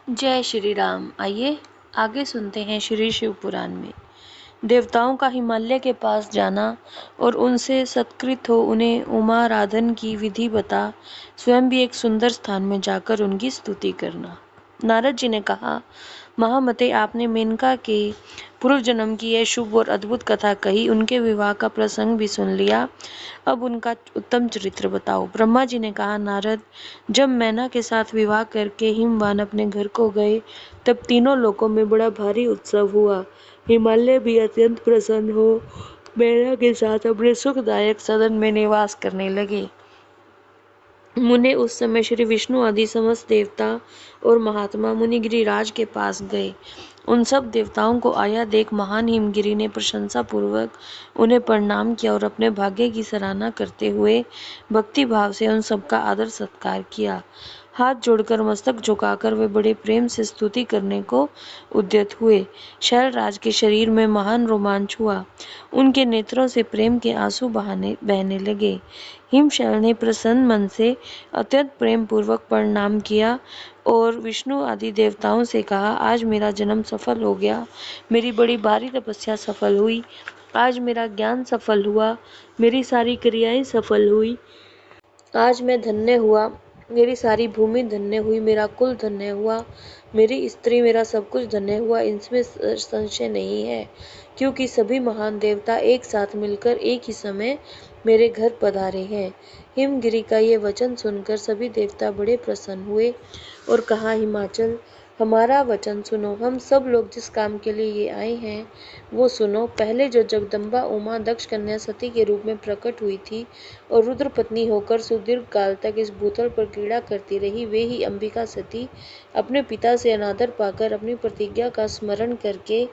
जय श्री राम। आइए आगे सुनते हैं श्री शिव पुराण में। देवताओं का हिमालय के पास जाना और उनसे सत्कृत हो उन्हें उमाराधन की विधि बता स्वयं भी एक सुंदर स्थान में जाकर उनकी स्तुति करना। नारद जी ने कहा, महामते, आपने मेनका के पूर्व जन्म की यह शुभ और अद्भुत कथा कही, उनके विवाह का प्रसंग भी सुन लिया, अब उनका उत्तम चरित्र बताओ। ब्रह्मा जी ने कहा, नारद, जब मैना के साथ विवाह करके हिमवान अपने घर को गए तब तीनों लोकों में बड़ा भारी उत्सव हुआ। हिमालय भी अत्यंत प्रसन्न हो मैना के साथ अपने सुखदायक सदन में निवास करने लगे। मुने उस समय श्री विष्णु आदि समस्त देवता और महात्मा मुनिगिरिराज के पास गए। उन सब देवताओं को आया देख महान हिमगिरी ने प्रशंसा पूर्वक उन्हें प्रणाम किया और अपने भाग्य की सराहना करते हुए भक्ति भाव से उन सबका आदर सत्कार किया। हाथ जोड़कर मस्तक झुकाकर वे बड़े प्रेम से स्तुति करने को उद्यत हुए। शैलराज के शरीर में महान रोमांच हुआ, उनके नेत्रों से प्रेम के आंसू बहने लगे। हिमशैल ने प्रसन्न मन से अत्यंत प्रेम पूर्वक प्रणाम किया और विष्णु आदि देवताओं से कहा, आज मेरा जन्म सफल हो गया, मेरी बड़ी भारी तपस्या सफल हुई, आज मेरा ज्ञान सफल हुआ, मेरी सारी क्रियाएं सफल हुई, आज मैं धन्य हुआ, मेरी सारी भूमि धन्य हुई, मेरा कुल धन्य हुआ, मेरी स्त्री, मेरा सब कुछ धन्य हुआ, इसमें संशय नहीं है, क्योंकि सभी महान देवता एक साथ मिलकर एक ही समय मेरे घर पधारे हैं। हिमगिरी का ये वचन सुनकर सभी देवता बड़े प्रसन्न हुए और कहा, हिमाचल, हमारा वचन सुनो, हम सब लोग जिस काम के लिए ये आए हैं वो सुनो। पहले जो जगदम्बा उमा दक्ष कन्या सती के रूप में प्रकट हुई थी और रुद्र पत्नी होकर सुदीर्घ काल तक इस भूतल पर क्रीड़ा करती रही, वे ही अंबिका सती अपने पिता से अनादर पाकर अपनी प्रतिज्ञा का स्मरण करके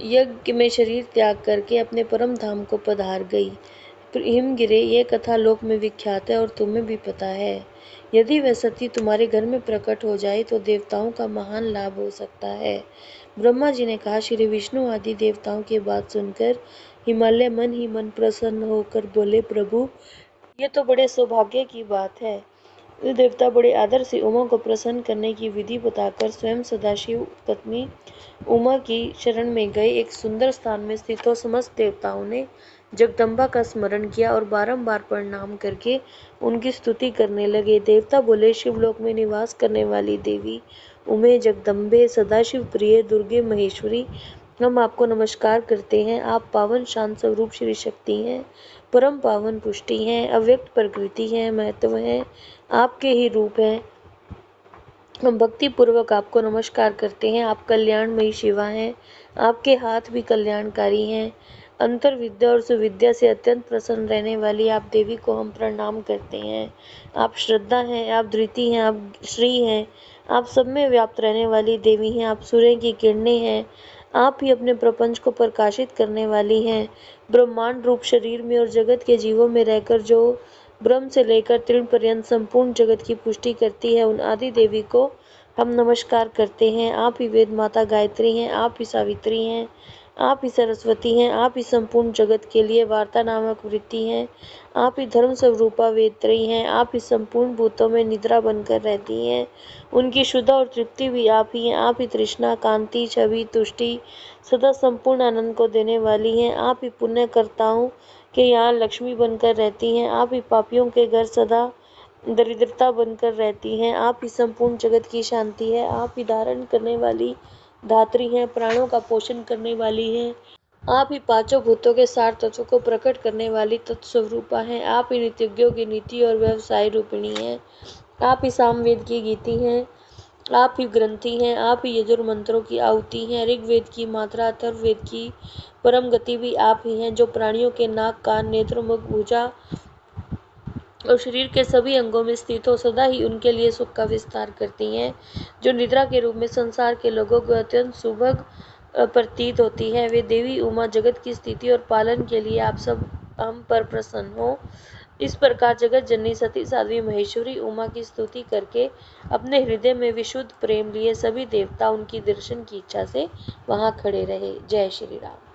यज्ञ में शरीर त्याग करके अपने परम धाम को पधार गई। हिमगिरे, ये कथा लोक में विख्यात है और तुम्हें भी पता है। यदि वह सती तुम्हारे घर में प्रकट हो जाए तो देवताओं का महान लाभ हो सकता है। ब्रह्मा जी ने कहा, श्री विष्णु आदि देवताओं की बात सुनकर हिमालय मन ही मन प्रसन्न होकर बोले, प्रभु, ये तो बड़े सौभाग्य की बात है। वे देवता बड़े आदर से उमा को प्रसन्न करने की विधि बताकर स्वयं सदाशिव पत्नी उमा की शरण में गए। एक सुंदर स्थान में स्थित हो समस्त देवताओं ने जगदम्बा का स्मरण किया और बारंबार प्रणाम करके उनकी स्तुति करने लगे। देवता बोले, शिवलोक में निवास करने वाली देवी उमे, जगदम्बे, सदाशिव प्रिय, दुर्गे, महेश्वरी, हम आपको नमस्कार करते हैं। आप पावन शांत स्वरूप श्री शक्ति हैं, परम पावन पुष्टि हैं, अव्यक्त प्रकृति हैं, महत्व हैं, आपके ही रूप हैं। हम भक्ति पूर्वक आपको नमस्कार करते हैं। आप कल्याणमयी शिवा हैं, आपके हाथ भी कल्याणकारी हैं। अंतर विद्या और सुविद्या से अत्यंत प्रसन्न रहने वाली आप देवी को हम प्रणाम करते हैं। आप श्रद्धा हैं, आप धृति हैं, आप श्री हैं, आप सब में व्याप्त रहने वाली देवी हैं। आप सूर्य की किरणें हैं, आप ही अपने प्रपंच को प्रकाशित करने वाली हैं। ब्रह्मांड रूप शरीर में और जगत के जीवों में रहकर जो ब्रह्म से लेकर तृण पर्यंत संपूर्ण जगत की पुष्टि करती है, उन आदि देवी को हम नमस्कार करते हैं। आप ही वेद माता गायत्री हैं, आप ही सावित्री हैं, आप ही सरस्वती हैं, आप ही संपूर्ण जगत के लिए वार्ता नामक वृत्ति हैं, आप ही धर्म स्वरूपा वेत्री हैं, आप ही संपूर्ण भूतों में निद्रा बनकर रहती हैं, उनकी शुद्ध और तृप्ति भी आप ही हैं। आप ही तृष्णा, कांति, छवि, तुष्टि, सदा संपूर्ण आनंद को देने वाली हैं। आप ही पुण्यकर्ताओं के यहाँ लक्ष्मी बनकर रहती हैं, आप ही पापियों के घर सदा दरिद्रता बनकर रहती हैं। आप ही संपूर्ण जगत की शांति है, आप ही धारण करने वाली धात्री हैं, प्राणों का पोषण करने वाली हैं। आप ही पांचों भूतों के सार तत्व को प्रकट करने वाली तत्स्वरूपा हैं। आप ही नीतिज्ञों की नीति और व्यवसाय रूपिणी हैं। आप ही सामवेद की गीति हैं, आप ही ग्रंथि हैं, आप ही यजुर्मंत्रों की आहुति हैं। ऋग्वेद की मात्रा, अथर्ववेद की परम गति भी आप ही हैं, जो प्राणियों के नाक, कान, नेत्र, मुख, भुजा और शरीर के सभी अंगों में स्थित हो सदा ही उनके लिए सुख का विस्तार करती हैं, जो निद्रा के रूप में संसार के लोगों को अत्यंत सुभग प्रतीत होती है। वे देवी उमा जगत की स्थिति और पालन के लिए आप सब हम पर प्रसन्न हो। इस प्रकार जगत जननी सती साध्वी महेश्वरी उमा की स्तुति करके अपने हृदय में विशुद्ध प्रेम लिए सभी देवता उनकी दर्शन की इच्छा से वहां खड़े रहे। जय श्री राम।